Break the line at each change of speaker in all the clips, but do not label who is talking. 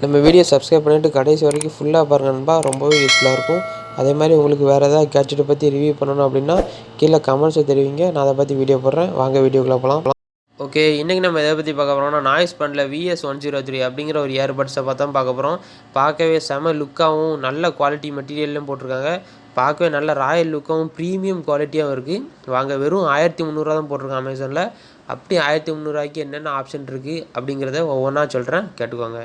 நம்ம video subscribe பண்ணிவிட்டு கடைசி வரைக்கும் ஃபுல்லாக பாருங்கள் நண்பா. ரொம்பவே யூஸ்ஃபுல்லாக இருக்கும். அதே மாதிரி உங்களுக்கு வேறு ஏதாவது கேட்ஜெட்டை பற்றி ரிவ்யூ பண்ணணும் அப்படின்னா கீழே கமெண்ட்ஸை தெரிவிங்க. நான் அதை பற்றி வீடியோ போடுறேன். வாங்க வீடியோக்குள்ளே போகலாம். ஓகே, இன்றைக்கி நம்ம எதை பற்றி பார்க்க போகிறோம்னா நாய்ஸ் பண்டில் VS103 அப்படிங்கிற ஒரு இயர்பட்ஸை பார்த்தா பார்க்க போகிறோம். பார்க்கவே செம லுக்காகவும் நல்ல குவாலிட்டி மெட்டீரியல்லையும் போட்டிருக்காங்க. பார்க்கவே நல்ல ராயல் லுக்காகவும் ப்ரீமியம் குவாலிட்டியாகவும் இருக்குது. வாங்க, வெறும் 1300 தான் போட்டிருக்காங்க அமேசானில். அப்படி 1300 என்னென்ன ஆப்ஷன் இருக்குது அப்படிங்கிறத ஒவ்வொன்றா சொல்கிறேன், கேட்டுக்கோங்க.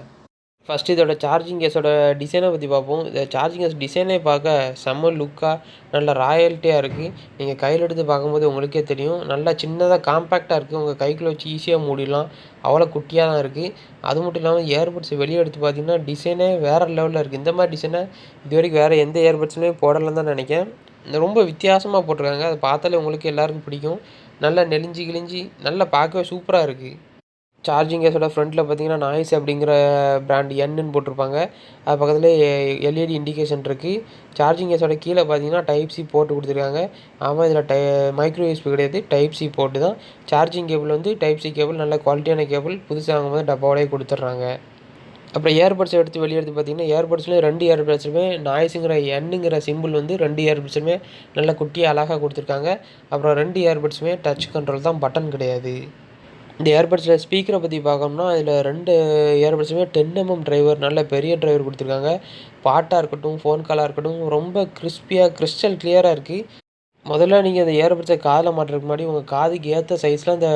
ஃபஸ்ட்டு இதோட சார்ஜிங் கேஸோட டிசைனை பற்றி பார்ப்போம். இந்த சார்ஜிங் கேஸ் டிசைனே பார்க்க செம்ம லுக்காக நல்ல ராயல்ட்டியாக இருக்குது. நீங்கள் கையில் எடுத்து பார்க்கும்போது உங்களுக்கே தெரியும். நல்லா சின்னதாக காம்பேக்டாக இருக்குது. உங்கள் கைக்குள்ளே வச்சு ஈஸியாக மூடிடலாம். அவ்வளோ குட்டியாக தான் இருக்குது. அது மட்டும் இல்லாமல் இயர்பட்ஸ் வெளியே எடுத்து பார்த்தீங்கன்னா டிசைனே வேறு லெவலில் இருக்குது. இந்த மாதிரி டிசைனை இது வரைக்கும் வேறு எந்த இயர்பட்ஸுமே போடலன்னு தான் நினைக்கிறேன். ரொம்ப வித்தியாசமாக போட்டிருக்காங்க. அதை பார்த்தாலே உங்களுக்கு எல்லாருக்கும் பிடிக்கும். நல்லா நெளிஞ்சு கிழிஞ்சி நல்லா பார்க்கவே சூப்பராக இருக்குது. சார்ஜிங் கேஸோட ஃப்ரண்ட்டில் பார்த்தீங்கன்னா நாய்ஸ் அப்படிங்கிற பிராண்ட் என்னு போட்டிருப்பாங்க. அது பக்கத்தில் எல்இடி இண்டிகேஷன் இருக்குது. சார்ஜிங் கேஸோட கீழே பார்த்தீங்கன்னா டைப் சி போட்டு கொடுத்துருக்காங்க. ஆமாம், இதில் மைக்ரோ யூஎஸ்பி கிடையாது, டைப் சி போட்டு தான். சார்ஜிங் கேபிள் வந்து டைப் சி கேபிள், நல்ல குவாலிட்டியான கேபிள். புதுசாக வாங்கும்போது டப்பாவோடய கொடுத்துட்றாங்க. அப்புறம் இயர்பட்ஸை எடுத்து வெளியே எடுத்து பார்த்தீங்கன்னா இயர்பட்ஸ்லேயும் 2 இயர்பட்ஸுமே நாய்ஸுங்கிற எண்ணுங்கிற சிம்பிள் வந்து 2 இயர்பட்ஸுமே நல்ல குட்டியாக அழகாக கொடுத்துருக்காங்க. அப்புறம் 2 இயர்பட்ஸுமே டச் கண்ட்ரோல் தான், பட்டன் கிடையாது. இந்த இயர்பட்ஸில் ஸ்பீக்கரை பற்றி பார்க்கணும்னா இதில் 2 இயர்பட்ஸுமே 10mm டிரைவர், நல்ல பெரிய டிரைவர் கொடுத்துருக்காங்க. பாட்டாக இருக்கட்டும், ஃபோன் காலாக இருக்கட்டும், ரொம்ப கிறிஸ்பியாக கிறிஸ்டல் கிளியராக இருக்குது. முதல்ல நீங்கள் அந்த இயர்பட்ஸை காதில் மாட்டுறதுக்கு முன்னாடி உங்கள் காதுக்கு ஏற்ற சைஸில் அந்த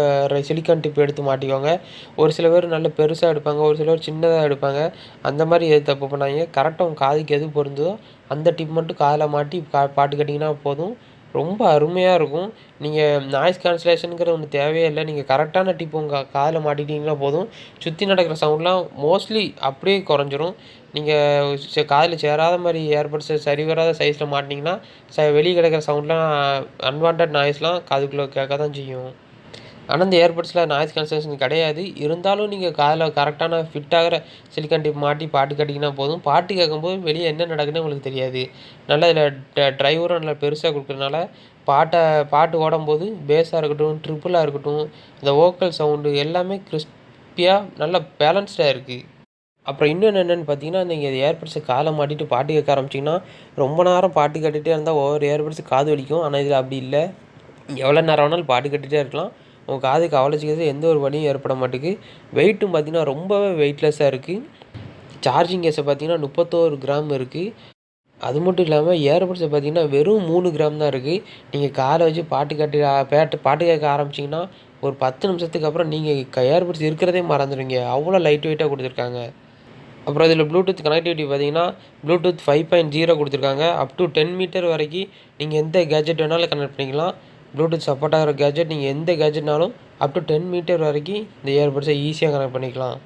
சிலிக்கான் டிப் எடுத்து மாட்டிக்கோங்க. ஒரு சில பேர் நல்ல பெருசாக எடுப்பாங்க, ஒரு சிலர் சின்னதாக எடுப்பாங்க. அந்த மாதிரி எது தப்பு பண்ணாங்க. கரெக்டாக உங்கள் காதுக்கு எது பொருந்ததோ அந்த டிப் மட்டும் காதில் மாட்டி பாட்டு கேட்டிங்கன்னா போதும். ரொம்ப அருமையாக இருக்கும். நீங்கள் நாய்ஸ் கேன்சலேஷனுங்கிறது ஒன்று தேவையே இல்லை. நீங்கள் கரெக்டான டிப் உங்கள் காதில் மாட்டிக்கிட்டிங்கன்னா போதும். சுற்றி நடக்கிற சவுண்ட்லாம் மோஸ்ட்லி அப்படியே குறைஞ்சிரும். நீங்கள் காதில் சேராத மாதிரி ஏர்பட்ஸை சரி வராத சைஸில் மாட்டினீங்கன்னா வெளியே கிடக்கிற சவுண்ட்லாம் அன்வான்ட் நாய்ஸ்லாம் காதுக்குள்ளே கேட்க தான் செய்யும். ஆனால் இந்த ஏர்பட்ஸில் நாய்ஸ் கேன்சலேஷன் கிடையாது. இருந்தாலும் நீங்கள் காதில் கரெக்டான ஃபிட் ஆகிற சிலிக்கான் டிப் மாட்டி பாட்டு கேட்டிங்கன்னா போதும். பாட்டு கேட்கும்போது வெளியே என்ன நடக்குதுன்னு உங்களுக்கு தெரியாது. நல்லா இதில் டிரைவரும் நல்லா பெருசாக கொடுக்குறதுனால பாட்டு ஓடும்போது பேஸாக இருக்கட்டும், ட்ரிப்பிளாக இருக்கட்டும், இந்த வோக்கல் சவுண்டு எல்லாமே கிறிஸ்பியாக நல்லா பேலன்ஸ்டாக இருக்குது. அப்புறம் இன்னொன்று என்னென்னு பார்த்தீங்கன்னா, நீங்கள் ஏர்பட்ஸை காதில் மாட்டிட்டு பாட்டு கேட்க ஆரம்பிச்சிங்கன்னா ரொம்ப நேரம் பாட்டு கேட்டுகிட்டே இருந்தால் ஒவ்வொரு ஏர்பட்ஸு காது வலிக்கும். ஆனால் இதில் அப்படி இல்லை. எவ்வளோ நேரம் வேணாலும் பாட்டு கேட்டுகிட்டே இருக்கலாம். உங்கள் காதுக்கு அவ்வளோச்சிக்கிறது எந்த ஒரு வலியும் ஏற்பட மாட்டேங்குது. வெயிட்டும் பார்த்திங்கன்னா ரொம்பவே வெயிட்லெஸ்ஸாக இருக்குது. சார்ஜிங் கேஸை பார்த்திங்கன்னா 31 கிராம் இருக்குது. அது மட்டும் இல்லாமல் இயர்பட்ஸை பார்த்திங்கன்னா வெறும் 3 கிராம் தான் இருக்குது. நீங்கள் காலை வச்சு பாட்டு கேட்க ஆரம்பிச்சிங்கன்னா ஒரு 10 நிமிஷத்துக்கு அப்புறம் நீங்கள் இயர்பட்ஸ் இருக்கிறதே மறந்துடுவீங்க. அவ்வளோ லைட் வெயிட்டாக கொடுத்துருக்காங்க. அப்புறம் இதில் ப்ளூடூத் கனெக்டிவிட்டி பார்த்திங்கன்னா ப்ளூடூத் 5.0 கொடுத்துருக்காங்க. அப் டு 10 மீட்டர் வரைக்கும் நீங்கள் எந்த கேஜெட் வேணாலும் கனெக்ட் பண்ணிக்கலாம். ப்ளூடூத் சப்போர்ட் ஆகிற கேஜெட் நீங்கள் எந்த கேஜெட்னாலும் அப் டு 10 மீட்டர் வரைக்கும் இந்த இயர்பட்ஸை ஈஸியாக கனெக்ட் பண்ணிக்கலாம்.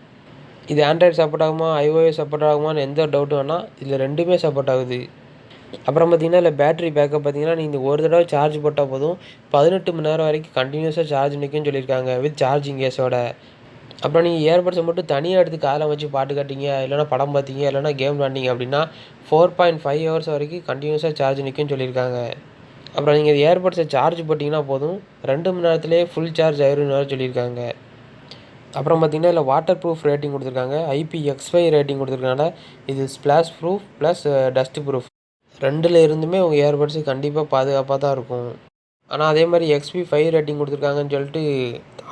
இது ஆண்ட்ராய்டு சப்போர்ட் ஆகுமா, iOS சப்போர்ட் ஆகுமான்னு எந்த டவுட்டும் வேணால் இதில் 2மே சப்போர்ட் ஆகுது. அப்புறம் பார்த்திங்கன்னா இல்லை பேட்டரி பேக்கப் பார்த்திங்கன்னா நீங்கள் ஒரு தடவை சார்ஜ் போட்டால் போதும் 18 மணி நேரம் வரைக்கும் கண்டினியூஸாக சார்ஜ் நிற்கும்னு சொல்லியிருக்காங்க வித் சார்ஜிங் கேஸோட. அப்புறம் நீங்கள் இயர்பட்ஸை மட்டும் தனியாக எடுத்து காதில் வச்சு பாட்டு கேட்டீங்க, இல்லைனா படம் பார்த்தீங்க, இல்லைனா கேம் விளாண்டிங்க அப்படின்னா 4.5 ஹவர்ஸ் வரைக்கும் கண்டினியூஸாக சார்ஜ் நிற்கும்னு சொல்லியிருக்காங்க. அப்புறம் நீங்கள் இயர்பட்ஸை சார்ஜ் போட்டிங்கன்னா போதும் 2 மணி நேரத்துலேயே ஃபுல் சார்ஜ் ஆயிரும்னு சொல்லியிருக்காங்க. அப்புறம் பார்த்திங்கன்னா இல்லை வாட்டர் ப்ரூஃப் ரேட்டிங் கொடுத்துருக்காங்க. IPX5 ரேட்டிங் கொடுத்துருக்கனால இது splash proof plus dust proof 2ல் இருந்துமே உங்கள் இயர்பட்ஸு கண்டிப்பாக பாதுகாப்பாக தான் இருக்கும். ஆனால் அதே மாதிரி XP5 ரேட்டிங் கொடுத்துருக்காங்கன்னு சொல்லிட்டு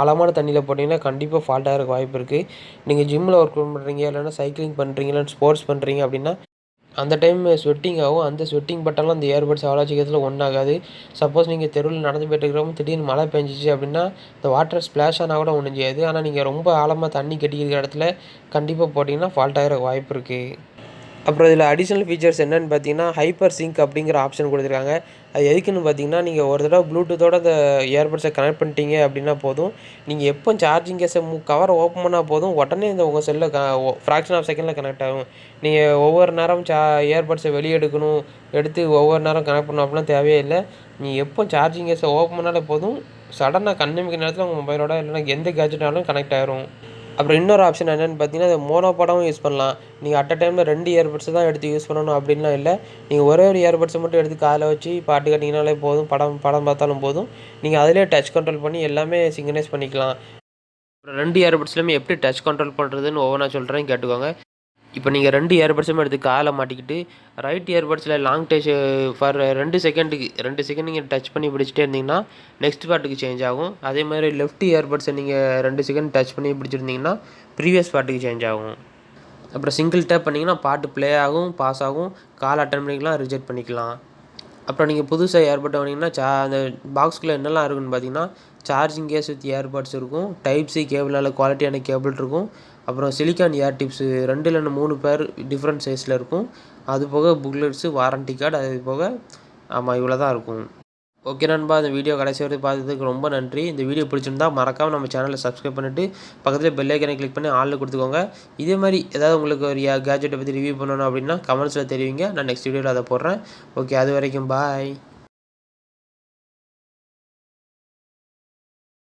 ஆழமான தண்ணியில் போட்டிங்கன்னா கண்டிப்பாக ஃபால்ட் ஆகிறதுக்கு வாய்ப்பு இருக்குது. நீங்கள் ஜிம்மில் ஒர்க் அவுட் பண்ணுறீங்க, இல்லைனா சைக்கிளிங் பண்ணுறீங்க, இல்லைனா ஸ்போர்ட்ஸ் பண்ணுறீங்க அப்படின்னா அந்த டைம் ஸ்வெட்டிங் ஆகும். அந்த ஸ்வெட்டிங் பட்டாலும் அந்த இயர்பட்ஸ் அவ்வளோ சீக்கிரத்தில் ஒன்றாகாது. சப்போஸ் நீங்கள் தெருவில் நடந்து போய்ட்டு இருக்கிறப்ப திடீர்னு மழை பெஞ்சிச்சு அப்படின்னா இந்த வாட்டர் ஸ்ப்ளாஷ் ஆனால் கூட ஒன்றும் செய்யாது. ஆனால் நீங்கள் ரொம்ப ஆழமாக தண்ணி கட்டிக்கிற இடத்துல கண்டிப்பாக போட்டிங்கன்னா ஃபால்ட் ஆகிறதுக்கு வாய்ப்பு இருக்குது. அப்புறம் இதில் அடிஷ்னல் ஃபீச்சர்ஸ் என்னென்னு பார்த்தீங்கன்னா ஹைப்பர் சிங்க் அப்படிங்கிற ஆப்ஷன் கொடுத்துருக்காங்க. அது எதுக்குன்னு பார்த்தீங்கன்னா நீங்கள் ஒரு தடவை ப்ளூடூத்தோட அந்த இயர்பட்ஸை கனெக்ட் பண்ணிட்டீங்க அப்படின்னா போதும், நீங்கள் எப்போ சார்ஜிங் கேஸை கவரை ஓப்பன் பண்ணால் போதும் உடனே இந்த உங்கள் செல்லில் ஃப்ராக்ஷன் ஆஃப் செகண்டில் கனெக்ட் ஆகும். நீங்கள் ஒவ்வொரு நேரம் இயர்பட்ஸை வெளியே எடுத்து ஒவ்வொரு நேரம் கனெக்ட் பண்ணணும் அப்படிலாம் தேவையே இல்லை. நீங்கள் எப்போ சார்ஜிங் கேஸை ஓப்பன் பண்ணாலே போதும், சடனாக கண்ணிமிக்கிற நேரத்தில் உங்கள் மொபைலோட இல்லைனா எந்த கேஜெட்னாலும் கனெக்ட் ஆகிரும். அப்புறம் இன்னொரு ஆப்ஷன் என்னென்னு பார்த்தீங்கன்னா அது மோனோ படமும் யூஸ் பண்ணலாம். நீங்கள் அட் அ டைமில் 2 இயர்பட்ஸை தான் எடுத்து யூஸ் பண்ணணும் அப்படின்லாம் இல்லை. நீங்கள் ஒரே ஒரு இயர்பட்ஸை மட்டும் எடுத்து காதில் வச்சு பாட்டு கேட்டிங்கனாலே போதும், படம் பார்த்தாலும் போதும். நீங்கள் அதிலே டச் கண்ட்ரோல் பண்ணி எல்லாமே சிங்க்ரனைஸ் பண்ணிக்கலாம். அப்புறம் 2 இயர்பட்ஸ்லையுமே எப்படி டச் கண்ட்ரோல் பண்ணுறதுன்னு ஒவ்வொன்றா சொல்கிறேன், கேட்டுக்கோங்க. இப்போ நீங்கள் 2 இயர்பட்ஸுமே எடுத்து காதில் மாட்டிக்கிட்டு ரைட் இயர்பட்ஸில் லாங் டச் ஃபார் 2 செகண்ட் நீங்கள் டச் பண்ணி பிடிச்சிட்டே இருந்தீங்கன்னா நெக்ஸ்ட் பாட்டுக்கு சேஞ்ச் ஆகும். அதே மாதிரி லெஃப்ட் இயர்பட்ஸை நீங்கள் 2 செகண்ட் டச் பண்ணி பிடிச்சிருந்தீங்கன்னா ப்ரீவியஸ் பாட்டுக்கு சேஞ்ச் ஆகும். அப்புறம் சிங்கிள் டேப் பண்ணிங்கன்னா பாட்டு ப்ளே ஆகும், பாஸ் ஆகும், கால் அட்டன் பண்ணிக்கலாம், ரிஜெக்ட் பண்ணிக்கலாம். அப்புறம் நீங்கள் புதுசாக ஏர்பட் வாங்கினீங்கன்னா அந்த பாக்ஸ்குள்ளே என்னெல்லாம் இருக்குன்னு பார்த்தீங்கன்னா சார்ஜிங் கேஸ் வித் ஏர்பட்ஸ் இருக்கும், டைப் சி கேபிள், நல்ல குவாலிட்டியான கேபிள் இருக்கும், அப்புறம் சிலிக்கான் ஏர் டிப்ஸு 2 இல்லைன்னா 3 பேர் டிஃப்ரெண்ட் சைஸில் இருக்கும். அது போக புக்லெட்ஸு, வாரண்டி கார்டு, அது போக ஆமாம் இவ்வளோ தான் இருக்கும். ஓகே நண்பா, இந்த வீடியோ கடைசி வரைக்கும் பார்த்ததுக்கு ரொம்ப நன்றி. இந்த வீடியோ பிடிச்சிருந்தா மறக்காமல் நம்ம சேனலை சப்ஸ்கிரைப் பண்ணிவிட்டு பக்கத்தில் பெல் ஐக்கனை கிளிக் பண்ணி ஆளில் கொடுத்துக்கோங்க. இதே மாதிரி ஏதாவது உங்களுக்கு ஒரு கேஜெட்டை பற்றி ரிவ்யூ பண்ணணும் அப்படின்னா கமெண்ட்ஸில் தெரிவிங்க, நான் நெக்ஸ்ட் வீடியோவில் அதை போடுறேன். ஓகே, அது வரைக்கும் பாய்.